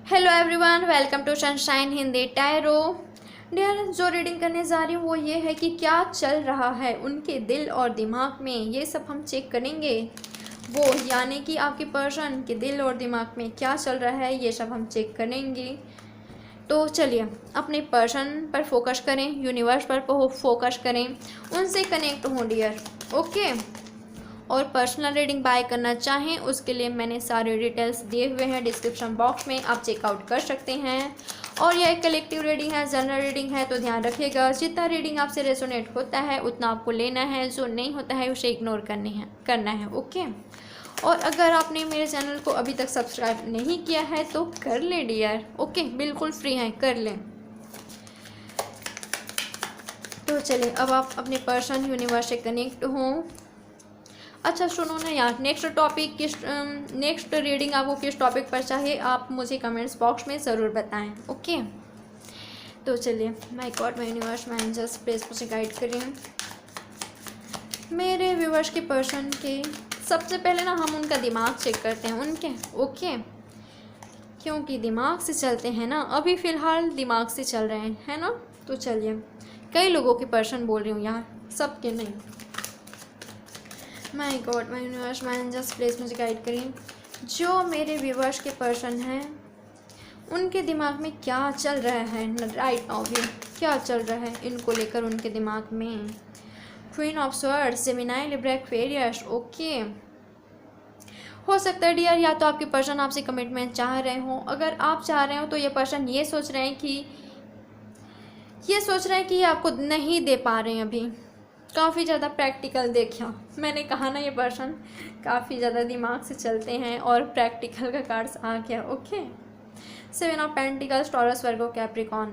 Hello everyone, welcome to sunshine Hindi tarot. Dear, जो reading करने जा रही हूँ वो ये है कि क्या चल रहा है उनके दिल और दिमाग में, ये सब हम चेक करेंगे। वो यानी कि आपके पर्सन के दिल और दिमाग में क्या चल रहा है ये सब हम चेक करेंगे। तो चलिए अपने पर्सन पर फोकस करें, यूनिवर्स पर फोकस करें, उनसे कनेक्ट हों डियर। ओके। और पर्सनल रीडिंग बाय करना चाहें उसके लिए मैंने सारे डिटेल्स दिए हुए हैं डिस्क्रिप्शन बॉक्स में, आप चेकआउट कर सकते हैं। और यह एक कलेक्टिव रीडिंग है, जनरल रीडिंग है, तो ध्यान रखिएगा जितना रीडिंग आपसे रेजोनेट होता है उतना आपको लेना है, जो नहीं होता है उसे इग्नोर करना है। ओके। और अगर आपने मेरे चैनल को अभी तक सब्सक्राइब नहीं किया है तो कर लें डियर। ओके, बिल्कुल फ्री हैं, कर लें। तो चलिए अब आप अपने पर्सन यूनिवर्स से कनेक्ट हों। अच्छा सुनो ना यार, नेक्स्ट रीडिंग आपको किस टॉपिक पर चाहिए आप मुझे कमेंट्स बॉक्स में ज़रूर बताएं। ओके। तो चलिए, my god, my universe, my angels please मुझे गाइड करें। मेरे व्यूवर्स के पर्सन के सबसे पहले ना हम उनका दिमाग चेक करते हैं उनके। ओके, क्योंकि दिमाग से चलते हैं ना, अभी फ़िलहाल दिमाग से चल रहे हैं, है ना। तो चलिए, कई लोगों के पर्सन बोल रही हूँ यार, सबके नहीं। My god, my universe, my angels please मुझे गाइड करें। जो मेरे व्यूवर्स के पर्सन हैं उनके दिमाग में क्या चल रहा है राइट नाउ भी, क्या चल रहा है इनको लेकर उनके दिमाग में। Queen of swords, Gemini, Libra, Aquarius. Okay, हो सकता है डियर या तो आपके पर्सन आपसे कमिटमेंट चाह रहे हो। अगर आप चाह रहे हो तो ये पर्सन ये सोच रहे हैं कि ये आपको नहीं दे पा रहे हैं अभी। काफ़ी ज़्यादा प्रैक्टिकल, देखा मैंने कहा ना, ये पर्सन काफ़ी ज़्यादा दिमाग से चलते हैं और प्रैक्टिकल का कार्ड्स आ गया। Okay. 7 of pentacles, taurus, Virgo, Capricorn.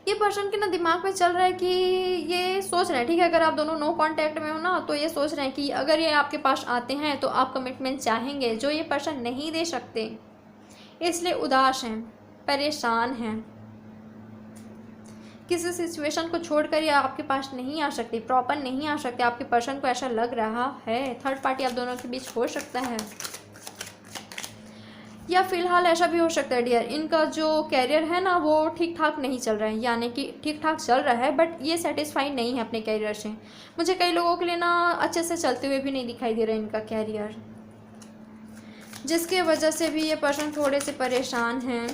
ये पर्सन के ना दिमाग में चल रहा है कि ये सोच रहे हैं, ठीक है, अगर आप दोनों नो कांटेक्ट में हो ना तो ये सोच रहे हैं कि अगर ये आपके पास आते हैं तो आप कमिटमेंट चाहेंगे, जो ये पर्सन नहीं दे सकते, इसलिए उदास हैं, परेशान हैं। किसी सिचुएशन को छोड़कर ये आपके पास नहीं आ सकते, प्रॉपर नहीं आ सकते, आपके पर्सन को ऐसा लग रहा है। थर्ड पार्टी आप दोनों के बीच हो सकता है, या फिलहाल ऐसा भी हो सकता है डियर इनका जो कैरियर है ना वो ठीक ठाक नहीं चल रहा है, यानी कि ठीक ठाक चल रहा है बट ये सेटिस्फाई नहीं है अपने कैरियर से। मुझे कई लोगों के लिए ना अच्छे से चलते हुए भी नहीं दिखाई दे रहा है इनका कैरियर, जिसके वजह से भी ये पर्सन थोड़े से परेशान हैं।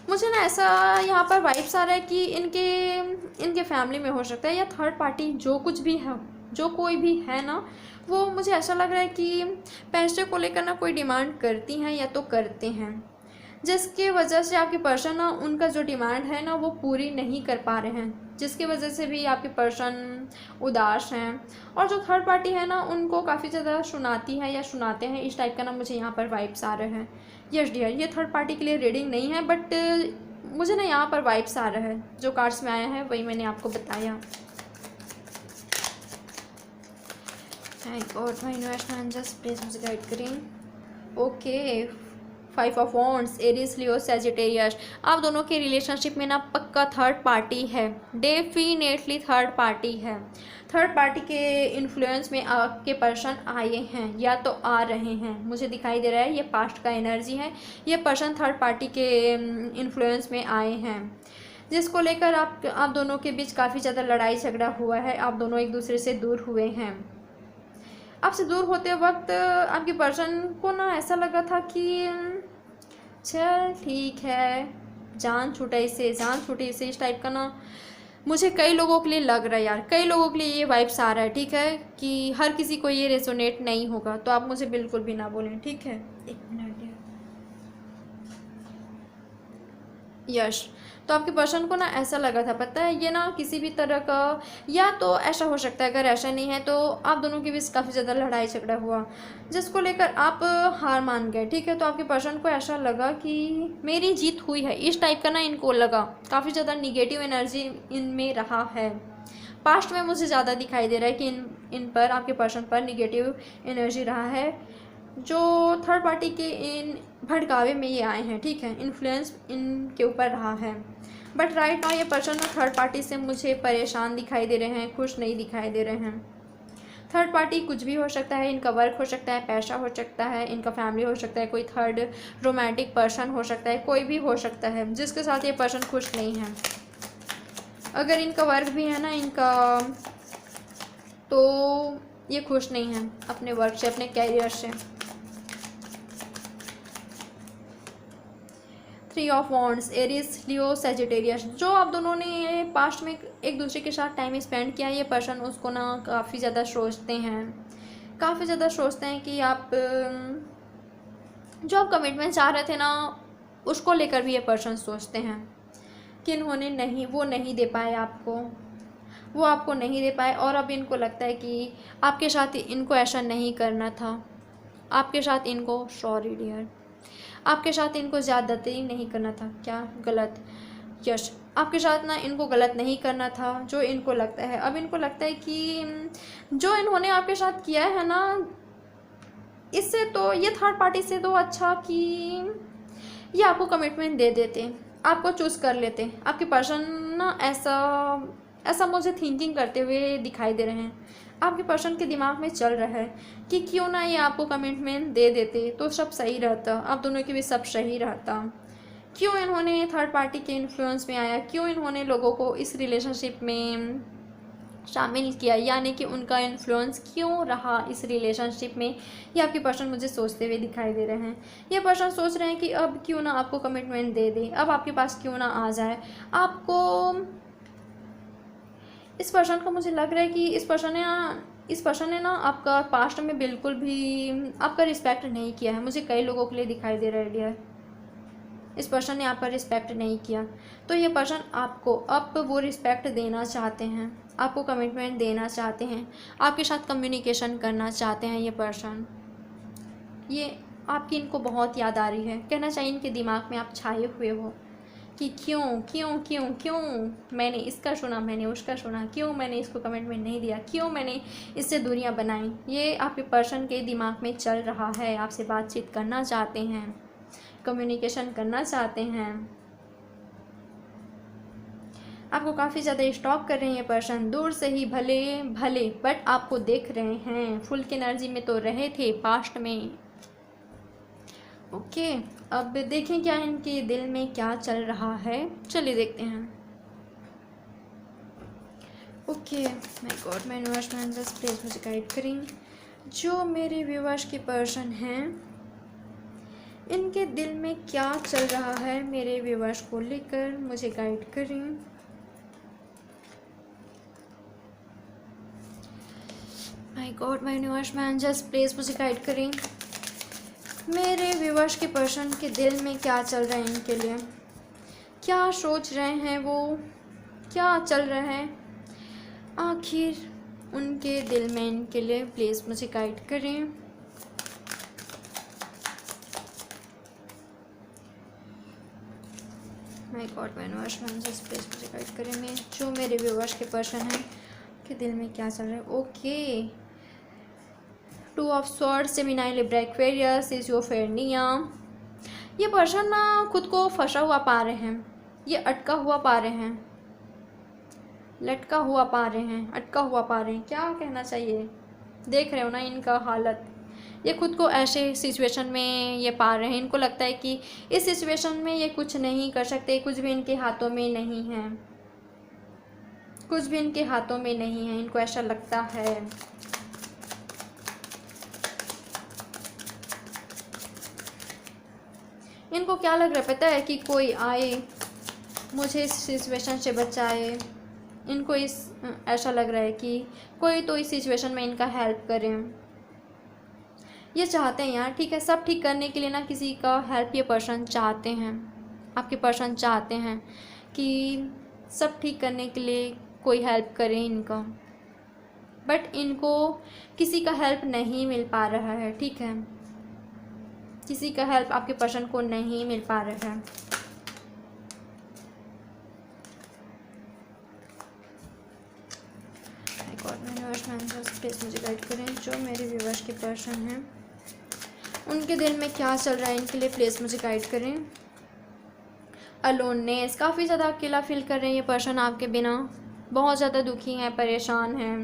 मुझे ना ऐसा यहाँ पर वाइब्स आ रहा है कि इनके फैमिली में हो सकता है, या थर्ड पार्टी जो कुछ भी है, जो कोई भी है ना, वो मुझे ऐसा लग रहा है कि पैसे को लेकर ना कोई डिमांड करती हैं या तो करते हैं, जिसके वजह से आपके पर्सन ना उनका जो डिमांड है ना वो पूरी नहीं कर पा रहे हैं, जिसकी वजह से भी आपके पर्सन उदास हैं। और जो थर्ड पार्टी है ना उनको काफ़ी ज़्यादा सुनाती है या सुनाते हैं, इस टाइप का ना मुझे यहाँ पर वाइब्स आ रहे हैं। यस डियर, ये थर्ड पार्टी के लिए रीडिंग नहीं है बट मुझे ना यहाँ पर वाइब्स आ रहा है, जो कार्ड्स में आया है वही मैंने आपको बताया। और माय यूनिवर्स जस्ट प्लीज मुझे गाइड करें। Okay, 5 of wands, Aries, Leo, Sagittarius. आप दोनों के रिलेशनशिप में ना पक्का थर्ड पार्टी है, डेफिनेटली थर्ड पार्टी है। थर्ड पार्टी के इन्फ्लुएंस में आपके पर्सन आए हैं या तो आ रहे हैं, मुझे दिखाई दे रहा है ये पास्ट का एनर्जी है। ये पर्सन थर्ड पार्टी के इन्फ्लुएंस में आए हैं, जिसको लेकर आप दोनों के बीच काफ़ी ज़्यादा लड़ाई झगड़ा हुआ है, आप दोनों एक दूसरे से दूर हुए हैं। आपसे दूर होते वक्त आपके पर्सन को ना ऐसा लगा था कि चल ठीक है, जान छूटे से, इस टाइप का ना मुझे कई लोगों के लिए लग रहा है यार, कई लोगों के लिए ये वाइब्स आ रहा है। ठीक है कि हर किसी को ये रेजोनेट नहीं होगा, तो आप मुझे बिल्कुल भी ना बोलें, ठीक है। एक मिनट। यश, तो आपके पर्सन को ना ऐसा लगा था, पता है, ये ना किसी भी तरह का, या तो ऐसा हो सकता है, अगर ऐसा नहीं है तो आप दोनों के बीच काफ़ी ज़्यादा लड़ाई झगड़ा हुआ, जिसको लेकर आप हार मान गए। ठीक है, तो आपके पर्सन को ऐसा लगा कि मेरी जीत हुई है, इस टाइप का ना इनको लगा। काफ़ी ज़्यादा निगेटिव एनर्जी इनमें रहा है, पास्ट में मुझे ज़्यादा दिखाई दे रहा है कि इन पर, आपके पर्सन पर निगेटिव एनर्जी रहा है, जो थर्ड पार्टी के इन भड़कावे में ये आए हैं। ठीक है, इन्फ्लुएंस इनके ऊपर रहा है, बट राइट नाउ ये पर्सन थर्ड पार्टी से मुझे परेशान दिखाई दे रहे हैं, खुश नहीं दिखाई दे रहे हैं। थर्ड पार्टी कुछ भी हो सकता है, इनका वर्क हो सकता है, पैसा हो सकता है, इनका फैमिली हो सकता है, कोई थर्ड रोमांटिक पर्सन हो सकता है, कोई भी हो सकता है जिसके साथ ये पर्सन खुश नहीं है। अगर इनका वर्क भी है ना इनका, तो ये खुश नहीं है अपने वर्क से, अपने कैरियर से। 3 of wands, Aries, Leo, Sagittarius. जो आप दोनों ने पास्ट में एक दूसरे के साथ टाइम स्पेंड किया, ये पर्सन उसको ना काफ़ी ज़्यादा सोचते हैं, काफ़ी ज़्यादा सोचते हैं कि आप जो आप कमिटमेंट चाह रहे थे ना, उसको लेकर भी ये पर्सन सोचते हैं कि इन्होंने वो नहीं दे पाए आपको, वो आपको नहीं दे पाए, और अब इनको लगता है कि आपके साथ इनको ऐसा नहीं करना था, आपके साथ इनको, सॉरी डियर, आपके साथ इनको ज़्यादती नहीं करना था, क्या गलत, यस, आपके साथ ना इनको गलत नहीं करना था जो इनको लगता है। अब इनको लगता है कि जो इन्होंने आपके साथ किया है ना, इससे तो ये थर्ड पार्टी से तो अच्छा कि ये आपको कमिटमेंट दे देते, आपको चूज़ कर लेते। आपके पर्सन ना ऐसा मुझे थिंकिंग करते हुए दिखाई दे रहे हैं, आपके पर्सन के दिमाग में चल रहा है कि क्यों ना ये आपको कमिटमेंट दे देते तो सब सही रहता, आप दोनों के भी सब सही रहता। क्यों इन्होंने थर्ड पार्टी के इन्फ्लुएंस में आया, क्यों इन्होंने लोगों को इस रिलेशनशिप में शामिल किया, यानी कि उनका इन्फ्लुएंस क्यों रहा इस रिलेशनशिप में, ये आपके पर्सन मुझे सोचते हुए दिखाई दे रहे हैं। ये पर्सन सोच रहे हैं कि अब क्यों ना आपको कमिटमेंट दे दे, अब आपके पास क्यों ना आ जाए आपको। इस पर्सन को मुझे लग रहा है कि इस पर्सन ने ना आपका पास्ट में बिल्कुल भी आपका रिस्पेक्ट नहीं किया है। मुझे कई लोगों के लिए दिखाई दे रहा है डियर, इस पर्सन ने आपका रिस्पेक्ट नहीं किया, तो ये पर्सन आपको अब वो रिस्पेक्ट देना चाहते हैं, आपको कमिटमेंट देना चाहते हैं, आपके साथ कम्युनिकेशन करना चाहते हैं। ये पर्सन, ये आपकी इनको बहुत याद आ रही है, कहना चाहिए इनके दिमाग में आप छाए हुए हो कि क्यों क्यों क्यों क्यों मैंने इसका सुना, मैंने उसका सुना, क्यों मैंने इसको कमिटमेंट नहीं दिया, क्यों मैंने इससे दूरियां बनाई। ये आपके पर्सन के दिमाग में चल रहा है, आपसे बातचीत करना चाहते हैं, कम्युनिकेशन करना चाहते हैं, आपको काफ़ी ज़्यादा स्टॉक कर रहे हैं ये पर्सन, दूर से ही भले भले बट आपको देख रहे हैं। फुल की एनर्जी में तो रहे थे पास्ट में। ओके, अब देखें क्या इनके दिल में क्या चल रहा है, चलिए देखते हैं। Okay my god, my universe just please मुझे गाइड करें। जो मेरे व्यूअर्स के पर्सन हैं, इनके दिल में क्या चल रहा है मेरे व्यूअर्स को लेकर, मुझे गाइड करें। My god, my universe just please मुझे गाइड करें। मेरे व्यूअर्स के पर्सन के दिल में क्या चल रहा है, इनके लिए क्या सोच रहे हैं, वो क्या चल रहा है आखिर उनके दिल में इनके लिए, प्लीज़ मुझे गाइड करें। My god, my universe just please मुझे गाइड करें। मैं जो मेरे व्यूअर्स के पर्सन हैं के दिल में क्या चल रहा है। Okay, 2 of swords, Gemini, Libra, Aquarius, schizophrenia. ये पर्सन ना खुद को फंसा हुआ पा रहे हैं, ये अटका हुआ पा रहे हैं, लटका हुआ पा रहे हैं, अटका हुआ पा रहे हैं, क्या कहना चाहिए, देख रहे हो ना इनका हालत। ये खुद को ऐसे सिचुएशन में ये पा रहे हैं, इनको लगता है कि इस सिचुएशन में ये कुछ नहीं कर सकते, कुछ भी इनके हाथों में नहीं है, कुछ भी इनके हाथों में नहीं है, इनको ऐसा लगता है। इनको क्या लग रहा है पता है, कि कोई आए मुझे इस सिचुएशन से बचाए। इनको ऐसा लग रहा है कि कोई तो इस सिचुएशन में इनका हेल्प करे, ये चाहते हैं यार। ठीक है, सब ठीक करने के लिए ना किसी का हेल्प ये पर्सन चाहते हैं, आपके पर्सन चाहते हैं कि सब ठीक करने के लिए कोई हेल्प करे इनका, बट इनको किसी का हेल्प नहीं मिल पा रहा है। ठीक है, किसी का हेल्प आपके पर्सन को नहीं मिल पा रहा है। प्लीज मुझे गाइड करें। जो मेरे व्यूअर्स के पर्सन हैं उनके दिल में क्या चल रहा है इनके लिए, प्लीज़ मुझे गाइड करें। अलोननेस, काफ़ी ज़्यादा अकेला फील कर रहे हैं ये पर्सन आपके बिना, बहुत ज़्यादा दुखी हैं, परेशान हैं,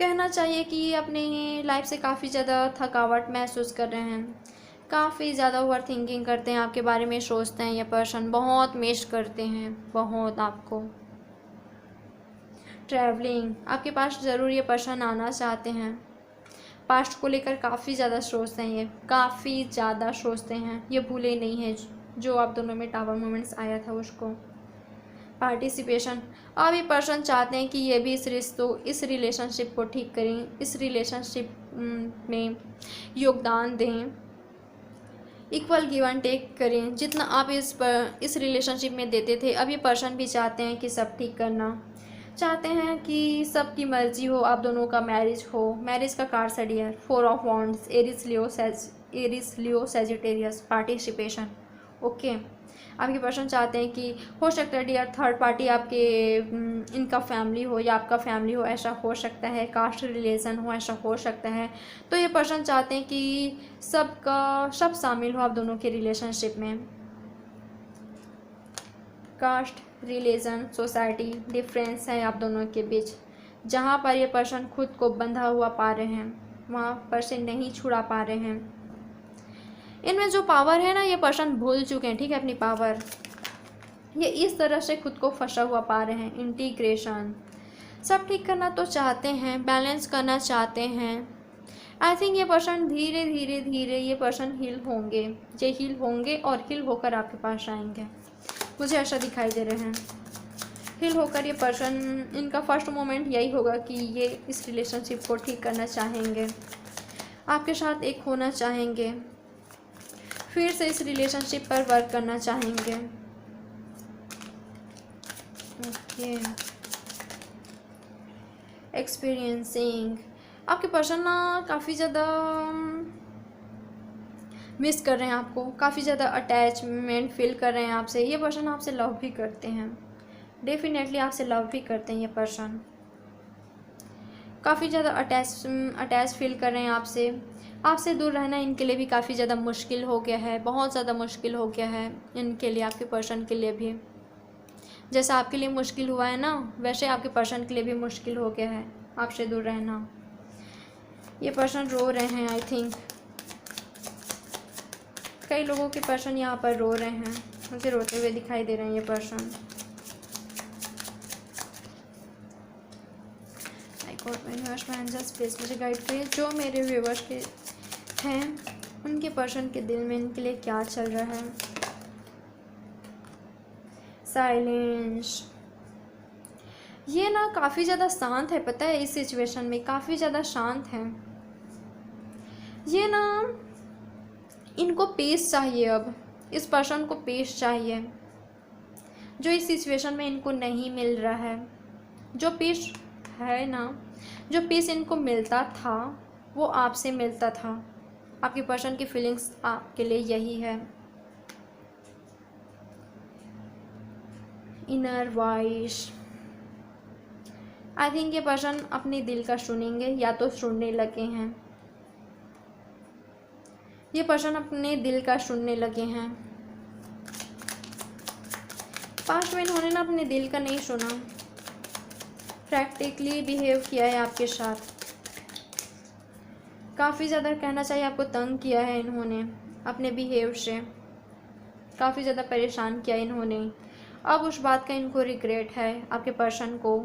कहना चाहिए कि ये अपने लाइफ से काफ़ी ज़्यादा थकावट महसूस कर रहे हैं, काफ़ी ज़्यादा ओवर थिंकिंग करते हैं, आपके बारे में सोचते हैं, ये पर्सन बहुत मिस करते हैं, बहुत आपको। ट्रैवलिंग, आपके पास ज़रूर ये पर्सन आना चाहते हैं, पास्ट को लेकर काफ़ी ज़्यादा सोचते हैं, ये काफ़ी ज़्यादा सोचते हैं, ये भूले नहीं हैं जो आप दोनों में टावर मोमेंट्स आया था उसको। पार्टिसिपेशन, अब ये पर्सन चाहते हैं कि ये भी इस रिलेशनशिप को ठीक करें, इस रिलेशनशिप में योगदान दें, इक्वल गिव एंड टेक करें, जितना आप इस रिलेशनशिप में देते थे अब ये पर्सन भी चाहते हैं कि सब ठीक करना चाहते हैं, कि सबकी मर्जी हो, आप दोनों का मैरिज हो। मैरिज का कार्ड है dear, 4 of wands, Aries Leo Sagittarius. Participation, okay. आपके पर्सन चाहते हैं कि हो सकता है डियर थर्ड पार्टी आपके इनका फैमिली हो या आपका फैमिली हो, ऐसा हो सकता है, कास्ट रिलेशन हो, ऐसा हो सकता है। तो ये पर्सन चाहते हैं कि सब शामिल हो आप दोनों के रिलेशनशिप में। कास्ट, रिलीजन, सोसाइटी डिफरेंस है आप दोनों के बीच। जहाँ पर ये पर्सन खुद को बंधा हुआ पा रहे हैं वहाँ पर से नहीं छुड़ा पा रहे हैं। इनमें जो पावर है ना, ये पर्सन भूल चुके हैं, ठीक है, अपनी पावर। ये इस तरह से खुद को फंसा हुआ पा रहे हैं। इंटीग्रेशन, सब ठीक करना तो चाहते हैं, बैलेंस करना चाहते हैं। आई थिंक ये पर्सन धीरे धीरे धीरे ये पर्सन हील होंगे, ये हील होंगे और हील होकर आपके पास आएंगे, मुझे ऐसा दिखाई दे रहे हैं। हील होकर ये पर्सन, इनका फर्स्ट मोमेंट यही होगा कि ये इस रिलेशनशिप को ठीक करना चाहेंगे, आपके साथ एक होना चाहेंगे, फिर से इस रिलेशनशिप पर वर्क करना चाहेंगे। ओके, एक्सपीरियंसिंग, आपके पर्सन ना काफ़ी ज़्यादा मिस कर रहे हैं आपको, काफ़ी ज़्यादा अटैचमेंट फील कर रहे हैं आपसे। ये पर्सन आपसे लव भी करते हैं, डेफिनेटली आपसे लव भी करते हैं। ये पर्सन काफ़ी ज़्यादा अटैच फील कर रहे हैं आपसे। आपसे दूर रहना इनके लिए भी काफ़ी ज़्यादा मुश्किल हो गया है, बहुत ज़्यादा मुश्किल हो गया है इनके लिए, आपके पर्सन के लिए भी। जैसा आपके लिए मुश्किल हुआ है ना, वैसे आपके पर्सन के लिए भी मुश्किल हो गया है आपसे दूर रहना। ये पर्सन रो रहे हैं, आई थिंक कई लोगों के पर्सन यहाँ पर रो रहे हैं, मुझे रोते हुए दिखाई दे रहे हैं ये पर्सन। प्लीज़ मुझे गाइड करिए, जो मेरे व्यूवर्स के हैं उनके पर्सन के दिल में इनके लिए क्या चल रहा है। साइलेंस, ये ना काफ़ी ज़्यादा शांत है, पता है, इस सिचुएशन में काफ़ी ज़्यादा शांत है। ये ना इनको पीस चाहिए, अब इस पर्सन को पीस चाहिए, जो इस सिचुएशन में इनको नहीं मिल रहा है। जो पीस है ना, जो पीस इनको मिलता था वो आपसे मिलता था। आपके पर्सन की फीलिंग्स आपके लिए यही है। इनर वॉइस, आई थिंक ये पर्सन अपने दिल का सुनेंगे या तो सुनने लगे हैं। ये पर्सन अपने दिल का सुनने लगे हैं। पास्ट में इन्होंने ना अपने दिल का नहीं सुना, प्रैक्टिकली बिहेव किया है आपके साथ। काफ़ी ज़्यादा कहना चाहिए आपको तंग किया है इन्होंने अपने बिहेव से, काफ़ी ज़्यादा परेशान किया इन्होंने। अब उस बात का इनको रिग्रेट है आपके पर्सन को।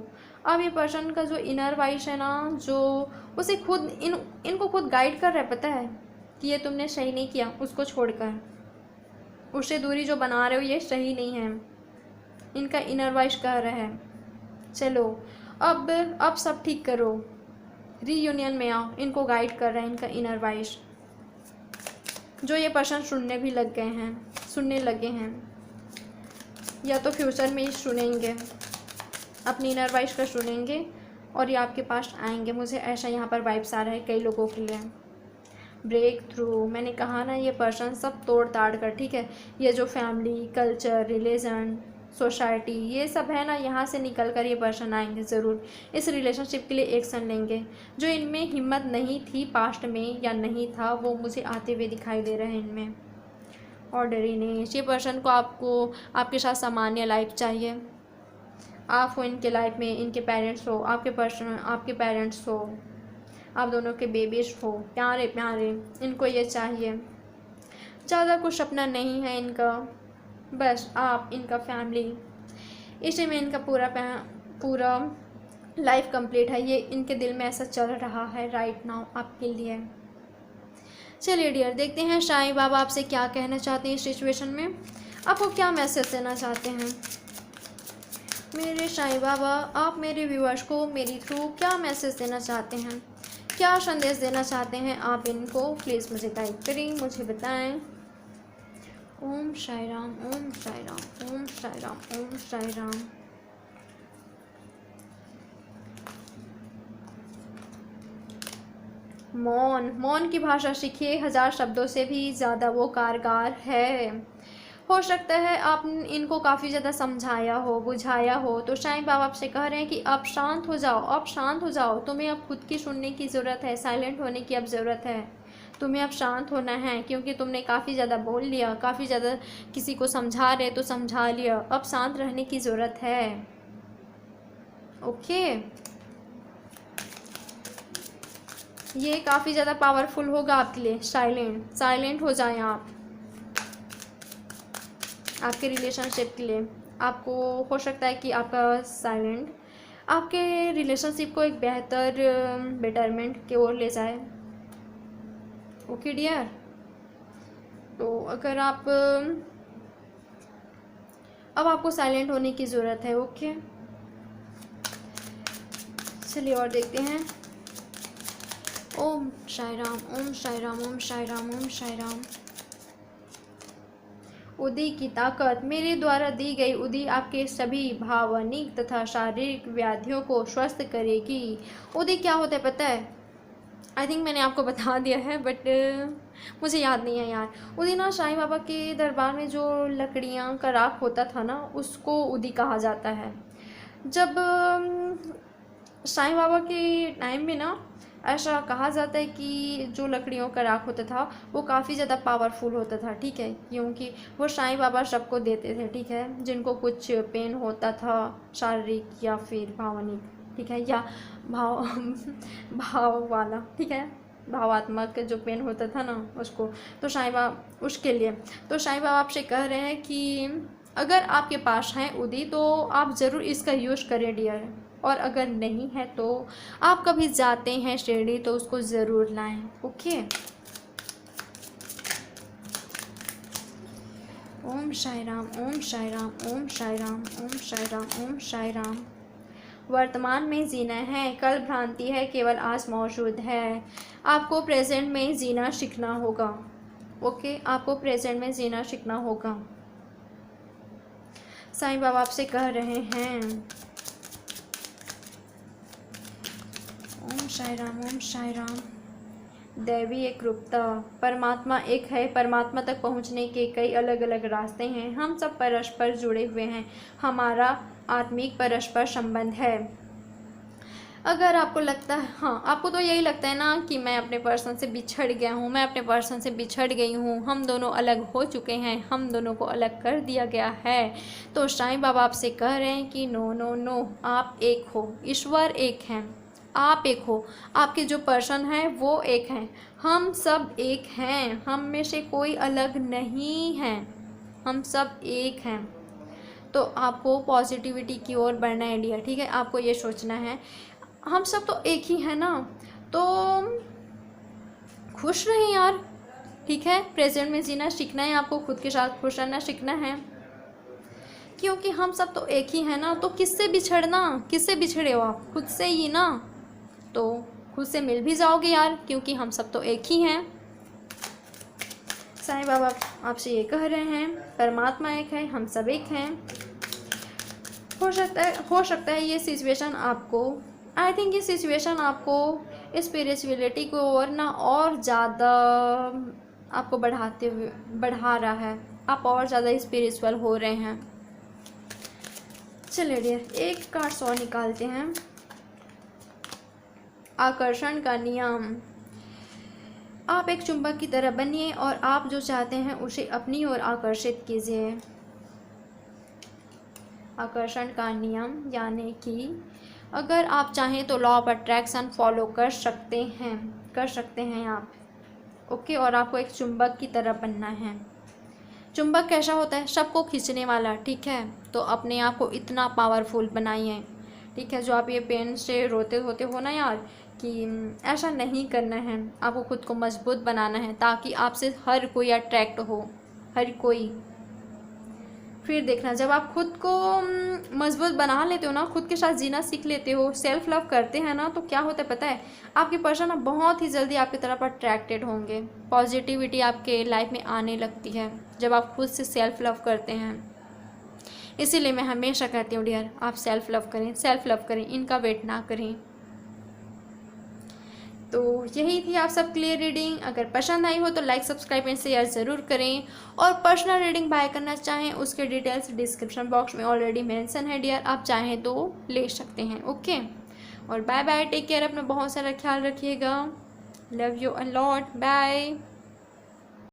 अब ये पर्सन का जो इनर वॉइस है ना, जो उसे खुद इनको खुद गाइड कर रहा है, पता है कि ये तुमने सही नहीं किया, उसको छोड़कर उससे दूरी जो बना रहे हो ये सही नहीं है। इनका इनर वॉइस कह रहा है चलो अब सब ठीक करो, रीयूनियन में आओ, इनको गाइड कर रहा है इनका इनर वॉइस, जो ये पर्सन सुनने लगे हैं, या तो फ्यूचर में ही सुनेंगे, अपनी इनर वॉइस का सुनेंगे और ये आपके पास आएंगे। मुझे ऐसा यहाँ पर वाइब्स आ रहा है कई लोगों के लिए। ब्रेक थ्रू, मैंने कहा ना ये पर्सन सब तोड़ ताड़ कर, ठीक है, ये जो फैमिली, कल्चर, रिलीजन, सोसाइटी, ये सब है ना, यहाँ से निकल कर ये पर्सन आएंगे, ज़रूर इस रिलेशनशिप के लिए एक्शन लेंगे। जो इनमें हिम्मत नहीं थी पास्ट में या नहीं था, वो मुझे आते हुए दिखाई दे रहे हैं इनमें। ऑर्डरीनेस, ये पर्सन को आपके साथ सामान्य लाइफ चाहिए। आप हो इनके लाइफ में, इनके पेरेंट्स हो, आपके पेरेंट्स हो, आप दोनों के बेबीज हो, प्यारे प्यारे, इनको ये चाहिए। ज़्यादा कुछ सपना नहीं है इनका, बस आप इनका फैमिली, इसी में इनका पूरा लाइफ कंप्लीट है। ये इनके दिल में ऐसा चल रहा है राइट नाउ आपके लिए। चलिए डियर, देखते हैं साईं बाबा आपसे क्या कहना चाहते हैं इस सिचुएशन में, आपको क्या मैसेज देना चाहते हैं। मेरे साईं बाबा, आप मेरे व्यूअर्स को मेरी थ्रू क्या मैसेज देना चाहते हैं, क्या संदेश देना चाहते हैं आप इनको, प्लीज़ मुझे गाइड करें, मुझे बताएं। ओम साई राम, ओम साई राम, ओम साई राम, ओम साई राम। मौन की भाषा सीखिए, 1000 शब्दों से भी ज़्यादा वो कारगर है। हो सकता है आप इनको काफ़ी ज़्यादा समझाया हो, बुझाया हो, तो साईं बाबा आपसे कह रहे हैं कि आप शांत हो जाओ, आप शांत हो जाओ। तुम्हें अब खुद की सुनने की ज़रूरत है, साइलेंट होने की अब ज़रूरत है। तुम्हें अब शांत होना है, क्योंकि तुमने काफ़ी ज़्यादा बोल लिया, काफ़ी ज़्यादा किसी को समझा रहे तो समझा लिया, अब शांत रहने की ज़रूरत है। ओके, ये काफ़ी ज़्यादा पावरफुल होगा आपके लिए। साइलेंट हो जाएं आप, आपके रिलेशनशिप के लिए। आपको हो सकता है कि आपका साइलेंट आपके रिलेशनशिप को एक बेहतर बेटरमेंट की ओर ले जाए। ओके डियर, तो अगर आप अब आपको साइलेंट होने की ज़रूरत है। ओके, चलिए और देखते हैं। ओम साई राम, ओम साई राम, ओम साई राम, ओम साई राम। उदी की ताकत, मेरे द्वारा दी गई उदी आपके सभी भावनिक तथा शारीरिक व्याधियों को स्वस्थ करेगी। उदी क्या होता है पता है? आई थिंक मैंने आपको बता दिया है, बट मुझे याद नहीं है यार। उदी ना साईं बाबा के दरबार में जो लकड़ियाँ का राख होता था ना, उसको उदी कहा जाता है। जब साईं बाबा के टाइम में ना ऐसा कहा जाता है कि जो लकड़ियों का राख होता था वो काफ़ी ज़्यादा पावरफुल होता था, ठीक है, क्योंकि वो साईं बाबा सबको देते थे, ठीक है, जिनको कुछ पेन होता था शारीरिक या फिर भावनिक, ठीक है, या भाव वाला, ठीक है, भावात्मक जो पेन होता था ना उसको, तो साईं बाबा उसके लिए, तो साईं बाबा आपसे कह रहे हैं कि अगर आपके पास है उदी तो आप ज़रूर इसका यूज़ करें डियर, और अगर नहीं है तो आप कभी जाते हैं शिरडी तो उसको ज़रूर लाएं। ओके, ओम साई राम, ओम साई राम, ओम साई राम, ओम साई राम, ओम साई राम। वर्तमान में जीना है, कल भ्रांति है, केवल आज मौजूद है। आपको प्रेजेंट में जीना सीखना होगा। ओके, आपको प्रेजेंट में जीना सीखना होगा। साईं बाबा आपसे कह रहे हैं ओम साई राम, ओम साई राम। दैवी एक रूपता, परमात्मा एक है, परमात्मा तक पहुंचने के कई अलग अलग रास्ते हैं, हम सब परस्पर जुड़े हुए हैं, हमारा आत्मिक परस्पर संबंध है। अगर आपको लगता है, हाँ आपको तो यही लगता है ना कि मैं अपने पर्सन से बिछड़ गया हूँ, मैं अपने पर्सन से बिछड़ गई हूँ, हम दोनों अलग हो चुके हैं, हम दोनों को अलग कर दिया गया है, तो साईं बाबा आपसे कह रहे हैं कि नो नो नो, आप एक हो, ईश्वर एक हैं, आप एक हो, आपके जो पर्सन है वो एक हैं, हम सब एक हैं, हम में से कोई अलग नहीं है, हम सब एक हैं। तो आपको पॉजिटिविटी की ओर बढ़ना है डियर, ठीक है, आपको ये सोचना है हम सब तो एक ही है ना, तो खुश रहें यार, ठीक है, प्रेजेंट में जीना सीखना है, आपको खुद के साथ खुश रहना सीखना है, क्योंकि हम सब तो एक ही है ना, तो किससे बिछड़ना, किससे बिछड़े हो आप, खुद से ही ना, तो खुद से मिल भी जाओगे यार, क्योंकि हम सब तो एक ही हैं। साईं बाबा आपसे ये कह रहे हैं परमात्मा एक है, हम सब एक हैं। हो सकता है ये सिचुएशन आपको, आई थिंक ये सिचुएशन आपको स्पिरिचुअलिटी को और ना और ज़्यादा आपको बढ़ा रहा है, आप और ज़्यादा स्पिरिचुअल हो रहे हैं। चलिए डियर, एक कार्ड और निकालते हैं। आकर्षण का नियम, आप एक चुंबक की तरह बनिए और आप जो चाहते हैं उसे अपनी ओर आकर्षित कीजिए। आकर्षण का नियम यानी कि अगर आप चाहें तो लॉ ऑफ अट्रैक्शन फॉलो कर सकते हैं आप। ओके, और आपको एक चुंबक की तरह बनना है। चुंबक कैसा होता है? सबको खींचने वाला, ठीक है। तो अपने आप को इतना पावरफुल बनाइए, ठीक है। जो आप ये पेन से रोते होते हो ना यार, कि ऐसा नहीं करना है, आपको खुद को मजबूत बनाना है ताकि आपसे हर कोई अट्रैक्ट हो, हर कोई। फिर देखना, जब आप खुद को मजबूत बना लेते हो ना, खुद के साथ जीना सीख लेते हो, सेल्फ लव करते हैं ना, तो क्या होता है पता है? आपके पर्सन ना बहुत ही जल्दी आपकी तरफ अट्रैक्टेड होंगे। पॉजिटिविटी आपके लाइफ में आने लगती है जब आप खुद से सेल्फ लव करते हैं। इसीलिए मैं हमेशा कहती हूँ डियर, आप सेल्फ लव करें, इनका वेट ना करें। तो यही थी आप सब के लिए रीडिंग। अगर पसंद आई हो तो लाइक, सब्सक्राइब एंड शेयर ज़रूर करें। और पर्सनल रीडिंग बाय करना चाहें उसके डिटेल्स डिस्क्रिप्शन बॉक्स में ऑलरेडी मेंशन है डियर, आप चाहें तो ले सकते हैं। ओके, और बाय बाय, टेक केयर, अपना बहुत सारा ख्याल रखिएगा। Love you a lot, bye.